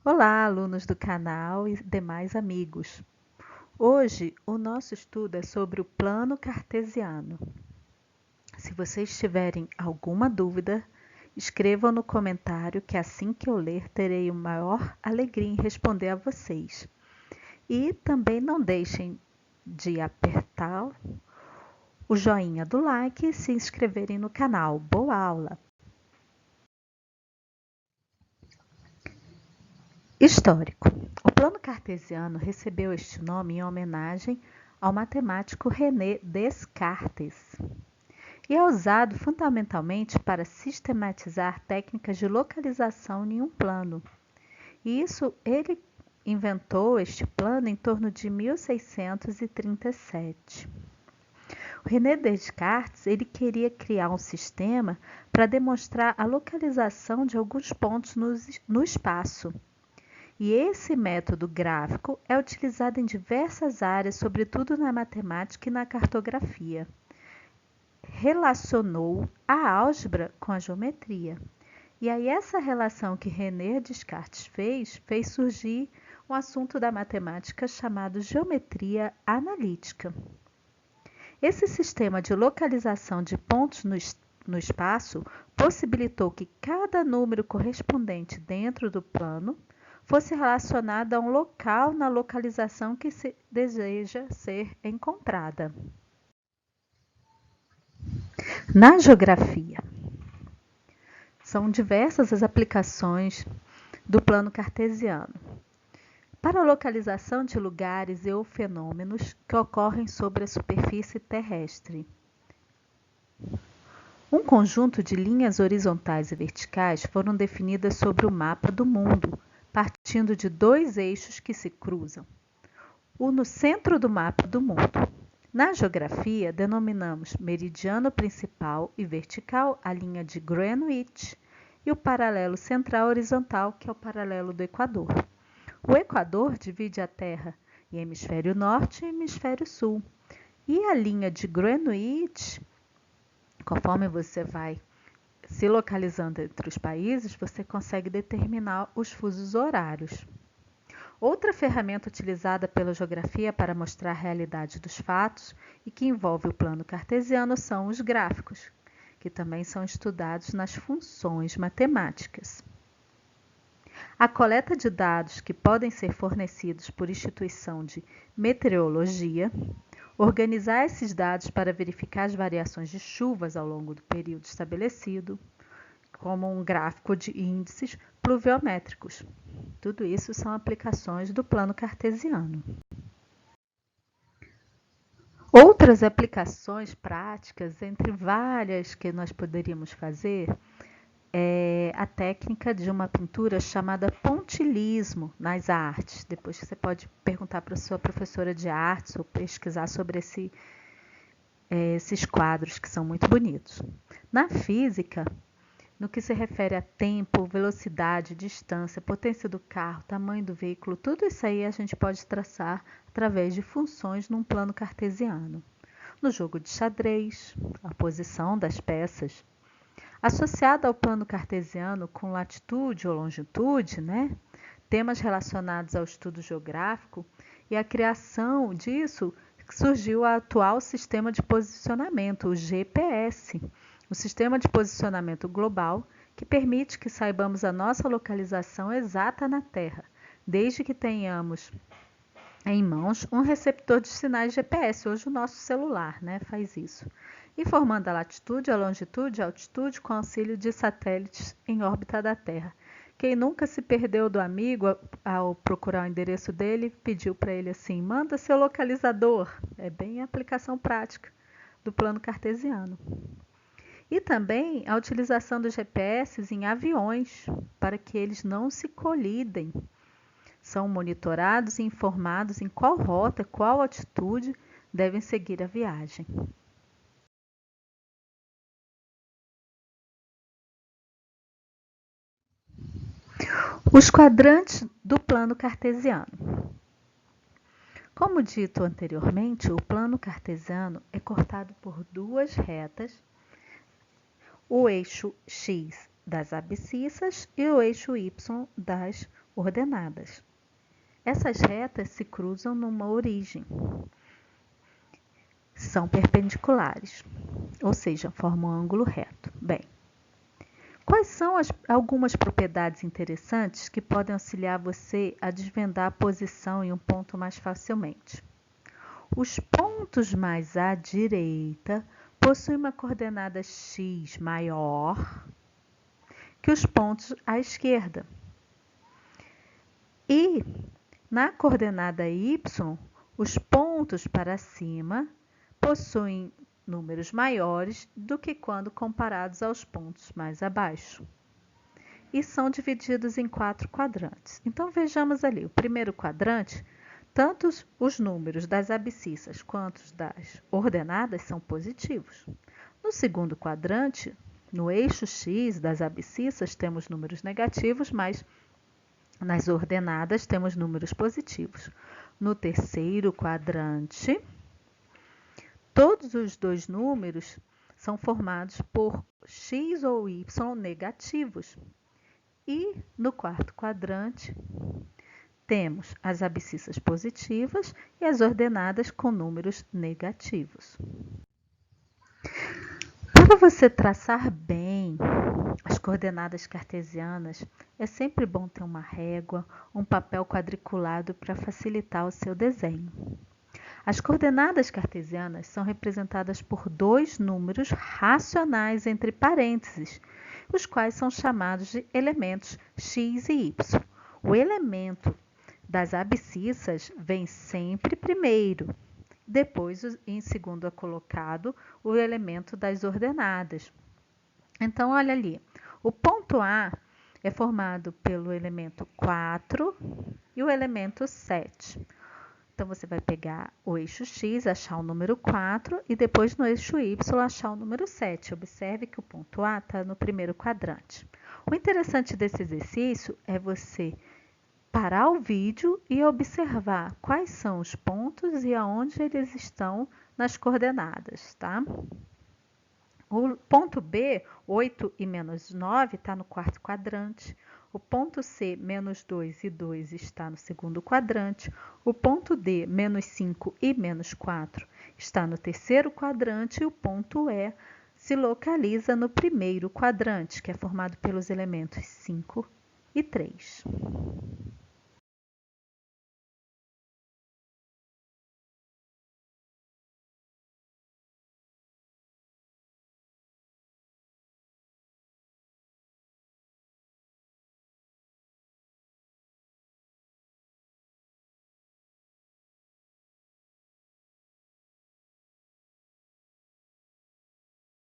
Olá, alunos do canal e demais amigos. Hoje o nosso estudo é sobre o plano cartesiano. Se vocês tiverem alguma dúvida, escrevam no comentário que assim que eu ler terei a maior alegria em responder a vocês. E também não deixem de apertar o joinha do like e se inscreverem no canal. Boa aula! Histórico. O plano cartesiano recebeu este nome em homenagem ao matemático René Descartes e é usado fundamentalmente para sistematizar técnicas de localização em um plano. E isso ele inventou este plano em torno de 1637. O René Descartes ele queria criar um sistema para demonstrar a localização de alguns pontos no espaço. E esse método gráfico é utilizado em diversas áreas, sobretudo na matemática e na cartografia. Relacionou a álgebra com a geometria. E aí essa relação que René Descartes fez surgir um assunto da matemática chamado geometria analítica. Esse sistema de localização de pontos no espaço possibilitou que cada número correspondente dentro do plano fosse relacionado a um local na localização que se deseja ser encontrada. Na geografia, são diversas as aplicações do plano cartesiano para a localização de lugares ou fenômenos que ocorrem sobre a superfície terrestre. Um conjunto de linhas horizontais e verticais foram definidas sobre o mapa do mundo, partindo de dois eixos que se cruzam, no centro do mapa do mundo. Na geografia, denominamos meridiano principal e vertical a linha de Greenwich e o paralelo central horizontal, que é o paralelo do Equador. O Equador divide a Terra em hemisfério norte e hemisfério sul. E a linha de Greenwich, conforme você vai se localizando entre os países, você consegue determinar os fusos horários. Outra ferramenta utilizada pela geografia para mostrar a realidade dos fatos e que envolve o plano cartesiano são os gráficos, que também são estudados nas funções matemáticas. A coleta de dados que podem ser fornecidos por instituição de meteorologia, organizar esses dados para verificar as variações de chuvas ao longo do período estabelecido, como um gráfico de índices pluviométricos. Tudo isso são aplicações do plano cartesiano. Outras aplicações práticas, entre várias que nós poderíamos fazer, é a técnica de uma pintura chamada pontilhismo nas artes. Depois você pode perguntar para a sua professora de artes ou pesquisar sobre esses quadros que são muito bonitos. Na física, no que se refere a tempo, velocidade, distância, potência do carro, tamanho do veículo, tudo isso aí a gente pode traçar através de funções num plano cartesiano. No jogo de xadrez, a posição das peças. Associada ao plano cartesiano com latitude ou longitude, né? Temas relacionados ao estudo geográfico e a criação disso surgiu o atual sistema de posicionamento, o GPS, o sistema de posicionamento global, que permite que saibamos a nossa localização exata na Terra, desde que tenhamos em mãos um receptor de sinais GPS. Hoje o nosso celular, né, faz isso. Informando a latitude, a longitude e a altitude com auxílio de satélites em órbita da Terra. Quem nunca se perdeu do amigo ao procurar o endereço dele, pediu para ele assim, manda seu localizador. É bem a aplicação prática do plano cartesiano. E também a utilização dos GPS em aviões, para que eles não se colidem. São monitorados e informados em qual rota, qual altitude devem seguir a viagem. Os quadrantes do plano cartesiano. Como dito anteriormente, o plano cartesiano é cortado por duas retas. O eixo x das abscissas e o eixo Y das ordenadas. Essas retas se cruzam numa origem. São perpendiculares, ou seja, formam um ângulo reto. Bem, quais são algumas propriedades interessantes que podem auxiliar você a desvendar a posição em um ponto mais facilmente? Os pontos mais à direita possuem uma coordenada x maior que os pontos à esquerda. E na coordenada y, os pontos para cima possuem números maiores do que quando comparados aos pontos mais abaixo. E são divididos em 4 quadrantes. Então vejamos ali, o primeiro quadrante, tanto os números das abscissas quanto das ordenadas são positivos. No segundo quadrante, no eixo x das abscissas, temos números negativos, mas nas ordenadas temos números positivos. No terceiro quadrante, todos os dois números são formados por x ou y negativos. E no quarto quadrante, temos as abscissas positivas e as ordenadas com números negativos. Para você traçar bem as coordenadas cartesianas, é sempre bom ter uma régua, um papel quadriculado para facilitar o seu desenho. As coordenadas cartesianas são representadas por dois números racionais entre parênteses, os quais são chamados de elementos x e y. O elemento das abscissas vem sempre primeiro. Depois, em segundo é colocado o elemento das ordenadas. Então, olha ali, o ponto A é formado pelo elemento 4 e o elemento 7. Então, você vai pegar o eixo x, achar o número 4 e depois no eixo y achar o número 7. Observe que o ponto A está no primeiro quadrante. O interessante desse exercício é você parar o vídeo e observar quais são os pontos e aonde eles estão nas coordenadas, tá? O ponto B, 8 e menos 9, está no quarto quadrante. O ponto C, menos 2 e 2, está no segundo quadrante. O ponto D, menos 5 e menos 4, está no terceiro quadrante. E o ponto E se localiza no primeiro quadrante, que é formado pelos elementos 5 e 3.